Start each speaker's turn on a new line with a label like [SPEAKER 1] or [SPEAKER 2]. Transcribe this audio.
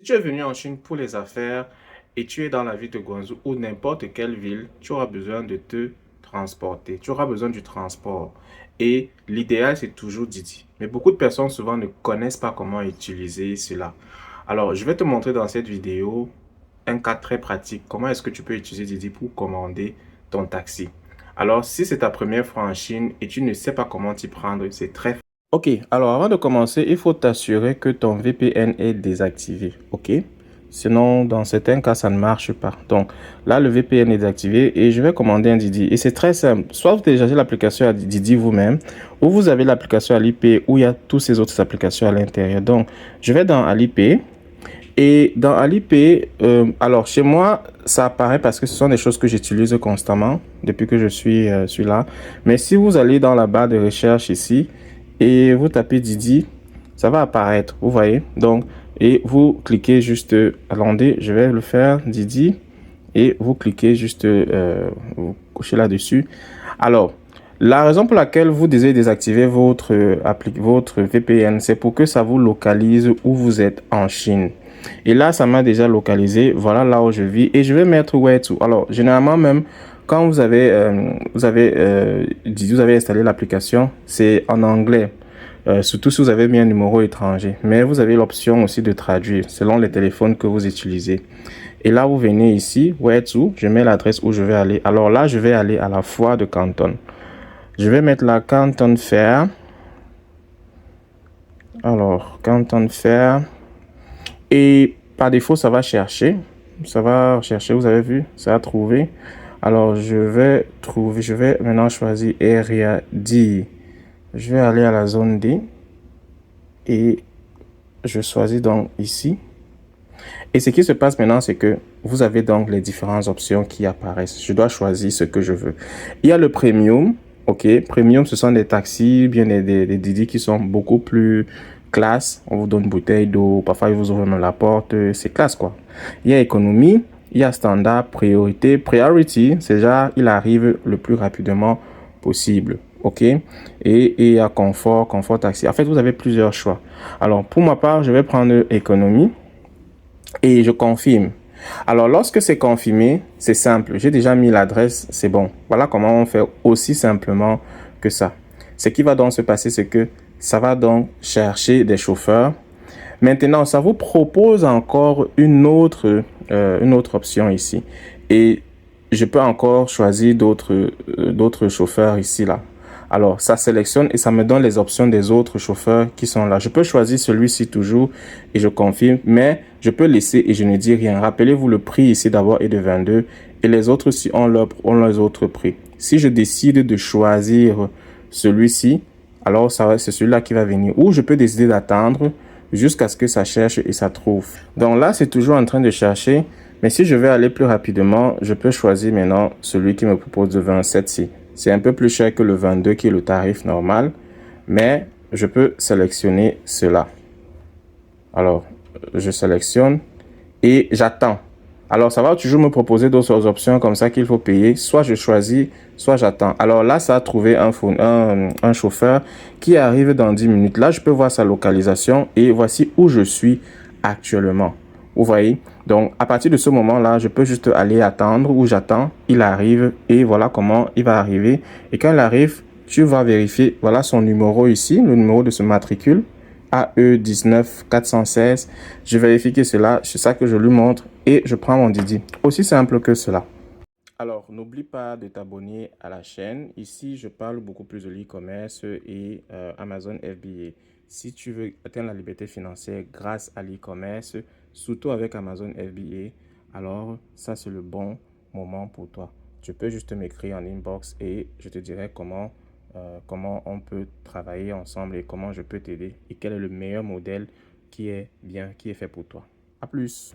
[SPEAKER 1] Si tu es venu en Chine pour les affaires et tu es dans la ville de Guangzhou ou n'importe quelle ville, tu auras besoin de te transporter. Tu auras besoin du transport. Et l'idéal, c'est toujours Didi. Mais beaucoup de personnes souvent ne connaissent pas comment utiliser cela. Alors, je vais te montrer dans cette vidéo un cas très pratique. Comment est-ce que tu peux utiliser Didi pour commander ton taxi? Alors, si c'est ta première fois en Chine et tu ne sais pas comment t'y prendre, c'est très. Ok, alors avant de commencer, il faut t'assurer que ton VPN est désactivé, ok? Sinon, dans certains cas, ça ne marche pas. Donc là, le VPN est désactivé et je vais commander un Didi. Et c'est très simple. Soit vous téléchargez l'application à Didi vous-même, ou vous avez l'application Alipay où il y a toutes ces autres applications à l'intérieur. Donc, je vais dans Alipay. Et dans Alipay, alors chez moi, ça apparaît parce que ce sont des choses que j'utilise constamment depuis que je suis là. Mais si vous allez dans la barre de recherche ici et vous tapez Didi, ça va apparaître, vous voyez. Donc, et vous cliquez juste, attendez, je vais le faire, Didi, et vous cliquez juste, vous cochez là-dessus. Alors, la raison pour laquelle vous désirez désactiver votre VPN, c'est pour que ça vous localise où vous êtes en Chine. Et là, ça m'a déjà localisé. Voilà là où je vis. Et je vais mettre where to. Alors, généralement même, quand vous avez installé l'application, c'est en anglais. Surtout si vous avez mis un numéro étranger. Mais vous avez l'option aussi de traduire selon les téléphones que vous utilisez. Et là, vous venez ici, where to. Je mets l'adresse où je vais aller. Alors là, je vais aller à la foire de Canton. Je vais mettre la Canton Fair. Alors, Canton Fair. Et par défaut, ça va chercher. Ça va chercher, vous avez vu, ça a trouvé. Alors, je vais maintenant choisir Area D. Je vais aller à la zone D. Et je choisis donc ici. Et ce qui se passe maintenant, c'est que vous avez donc les différentes options qui apparaissent. Je dois choisir ce que je veux. Il y a le Premium. Ok, Premium, ce sont des taxis, bien des Didi qui sont beaucoup plus classe. On vous donne une bouteille d'eau, parfois ils vous ouvrent même la porte. C'est classe quoi. Il y a économie, il y a standard, priorité. Priority, c'est déjà, il arrive le plus rapidement possible. Ok, et il y a confort, confort taxi. En fait, vous avez plusieurs choix. Alors, pour ma part, je vais prendre économie et je confirme. Alors, lorsque c'est confirmé, c'est simple. J'ai déjà mis l'adresse, c'est bon. Voilà comment on fait aussi simplement que ça. Ce qui va donc se passer, c'est que ça va donc chercher des chauffeurs. Maintenant, ça vous propose encore une autre option ici. Et je peux encore choisir d'autres chauffeurs ici, là. Alors, ça sélectionne et ça me donne les options des autres chauffeurs qui sont là. Je peux choisir celui-ci toujours et je confirme, mais je peux laisser et je ne dis rien. Rappelez-vous, le prix ici d'abord est de 22 et les autres aussi ont les autres prix. Si je décide de choisir celui-ci, alors c'est celui-là qui va venir. Ou je peux décider d'attendre jusqu'à ce que ça cherche et ça trouve. Donc là, c'est toujours en train de chercher. Mais si je veux aller plus rapidement, je peux choisir maintenant celui qui me propose de 27 ci. C'est un peu plus cher que le 22 qui est le tarif normal, mais je peux sélectionner cela. Alors, je sélectionne et j'attends. Alors, ça va toujours me proposer d'autres options comme ça qu'il faut payer. Soit je choisis, soit j'attends. Alors là, ça a trouvé un chauffeur qui arrive dans 10 minutes. Là, je peux voir sa localisation et voici où je suis actuellement. Vous voyez? Donc, à partir de ce moment-là, je peux juste aller attendre où j'attends. Il arrive et voilà comment il va arriver. Et quand il arrive, tu vas vérifier. Voilà son numéro ici, le numéro de ce matricule. AE 19 416. Je vérifie que cela, c'est ça que je lui montre et je prends mon Didi. Aussi simple que cela. Alors, n'oublie pas de t'abonner à la chaîne. Ici, je parle beaucoup plus de l'e-commerce et Amazon FBA. Si tu veux atteindre la liberté financière grâce à l'e-commerce, surtout avec Amazon FBA, alors ça, c'est le bon moment pour toi. Tu peux juste m'écrire en inbox et je te dirai comment on peut travailler ensemble et comment je peux t'aider et quel est le meilleur modèle qui est bien, qui est fait pour toi. À plus!